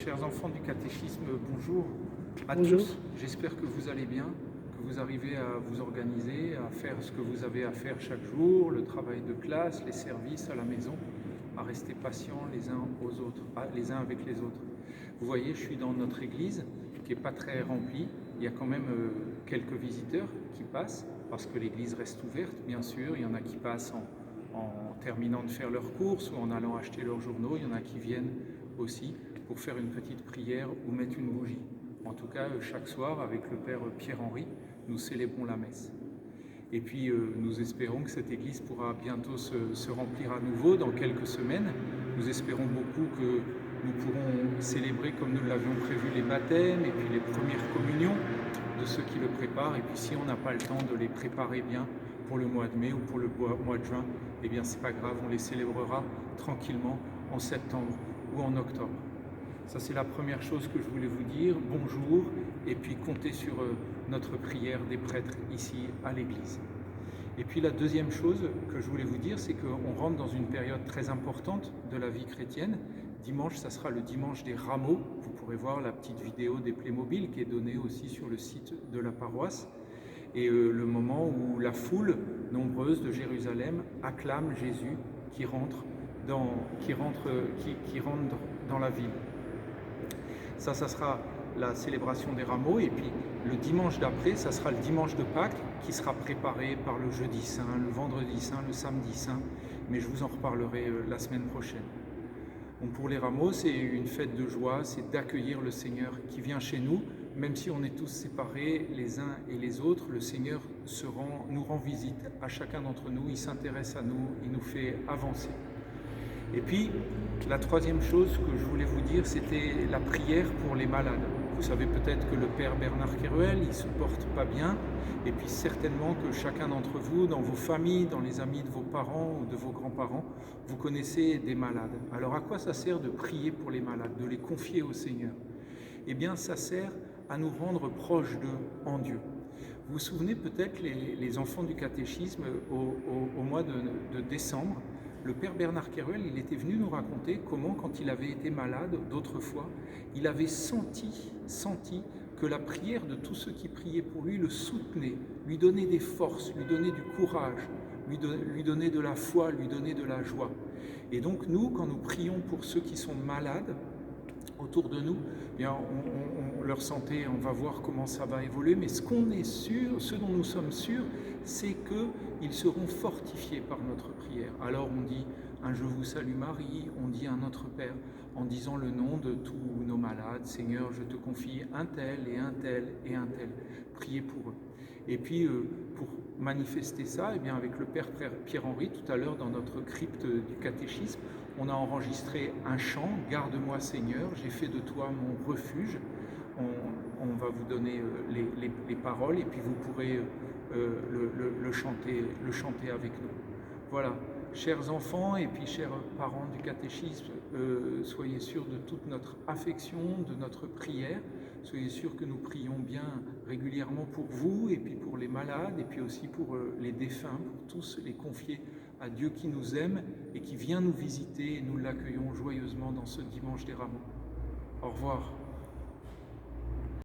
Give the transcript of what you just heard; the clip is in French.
Chers enfants du catéchisme, bonjour à Bonjour. tous. J'espère que vous allez bien, que vous arrivez à vous organiser, à faire ce que vous avez à faire chaque jour, le travail de classe, les services à la maison, à rester patients les uns aux autres, les uns avec les autres. Vous voyez, je suis dans notre église qui n'est pas très remplie. Il y a quand même quelques visiteurs qui passent parce que l'église reste ouverte, bien sûr. Il y en a qui passent en terminant de faire leurs courses ou en allant acheter leurs journaux. Il y en a qui viennent aussi pour faire une petite prière ou mettre une bougie. En tout cas, chaque soir, avec le Père Pierre-Henri, nous célébrons la messe. Et puis, nous espérons que cette église pourra bientôt se remplir à nouveau dans quelques semaines. Nous espérons beaucoup que nous pourrons célébrer comme nous l'avions prévu les baptêmes et puis les premières communions de ceux qui le préparent. Et puis, si on n'a pas le temps de les préparer bien pour le mois de mai ou pour le mois de juin, eh bien, c'est pas grave, on les célébrera tranquillement en septembre ou en octobre. Ça, c'est la première chose que je voulais vous dire. Bonjour, et puis comptez sur notre prière des prêtres ici à l'église. Et puis la deuxième chose que je voulais vous dire, c'est qu'on rentre dans une période très importante de la vie chrétienne. Dimanche, ça sera le dimanche des rameaux. Vous pourrez voir la petite vidéo des Playmobil qui est donnée aussi sur le site de la paroisse. Et le moment où la foule nombreuse de Jérusalem acclame Jésus qui rentre dans la ville. Ça sera la célébration des rameaux, et puis le dimanche d'après, ça sera le dimanche de Pâques qui sera préparé par le jeudi saint, le vendredi saint, le samedi saint, mais je vous en reparlerai la semaine prochaine. Donc pour les rameaux, c'est une fête de joie, c'est d'accueillir le Seigneur qui vient chez nous, même si on est tous séparés les uns et les autres, le Seigneur nous rend visite à chacun d'entre nous, il s'intéresse à nous, il nous fait avancer. Et puis, la troisième chose que je voulais vous dire, c'était la prière pour les malades. Vous savez peut-être que le Père Bernard Kéruel, il ne se porte pas bien, et puis certainement que chacun d'entre vous, dans vos familles, dans les amis de vos parents ou de vos grands-parents, vous connaissez des malades. Alors à quoi ça sert de prier pour les malades, de les confier au Seigneur? Eh bien, ça sert à nous rendre proches d'eux en Dieu. Vous vous souvenez peut-être, les enfants du catéchisme, au mois de décembre, le Père Bernard Kéruel, il était venu nous raconter comment, quand il avait été malade d'autres fois, il avait senti que la prière de tous ceux qui priaient pour lui le soutenait, lui donnait des forces, lui donnait du courage, lui donnait de la foi, lui donnait de la joie. Et donc nous, quand nous prions pour ceux qui sont malades autour de nous, eh bien, leur santé, on va voir comment ça va évoluer, mais ce qu'on est sûr, ce dont nous sommes sûrs, c'est qu'ils seront fortifiés par notre prière. Alors on dit un Je vous salue Marie, on dit un Notre Père, en disant le nom de tous nos malades. Seigneur, je te confie un tel et un tel et un tel. Priez pour eux. Et puis pour manifester ça, eh bien, avec le Père Pierre-Henri, tout à l'heure dans notre crypte du catéchisme, on a enregistré un chant, Garde-moi Seigneur, j'ai fait de toi mon refuge. On va vous donner les paroles et puis vous pourrez le chanter avec nous. Voilà, chers enfants et puis chers parents du catéchisme, soyez sûrs de toute notre affection, de notre prière. Soyez sûrs que nous prions bien régulièrement pour vous et puis pour les malades et puis aussi pour les défunts, pour tous les confier à Dieu qui nous aime et qui vient nous visiter, et nous l'accueillons joyeusement dans ce dimanche des rameaux. Au revoir.